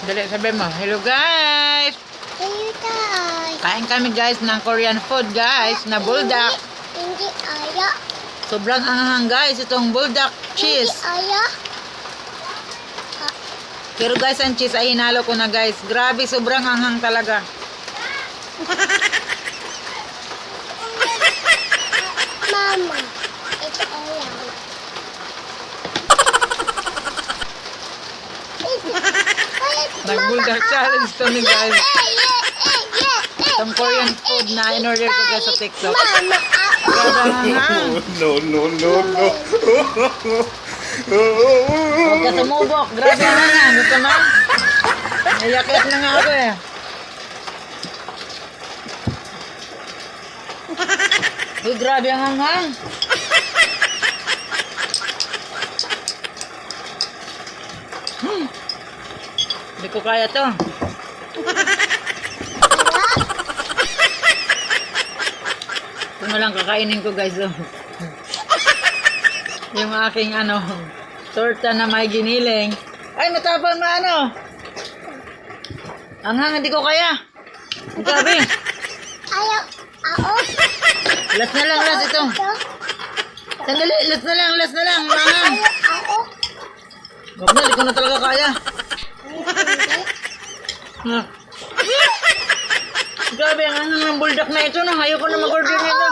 Dali, sabi mo. Hello guys! Hello guys. Kain kami guys ng Korean food guys na buldak. Hindi ayaw. Sobrang anghang guys itong buldak cheese. Hindi ayaw. Pero guys ang cheese ay hinalo ko na guys. Grabe sobrang anghang talaga. Mama, ito ayaw. Nag-buldak challenge to ni guys. Itong Korean food na in-order ko guys sa TikTok. Mama, Grabe ang anghang. No. Huwag ka sumubok. Grabe ang anghang. Gusto mo? Naiyak-iyak na nga ako eh. Uy, grabe ang anghang. Hindi ko kaya to. Ito na lang kakainin ko guys. Oh. Yung aking torta na may giniling. Ay, matapang na Anghang, hindi ko kaya. Grabe. ayaw. Ako. Last na lang, last ito. Sandali, last na lang. Anghang. Ako. Huwag na, hindi ko na talaga kaya. Ah. Grabe, ang anghang ng buldak na ito. Ayoko na mag-order nito.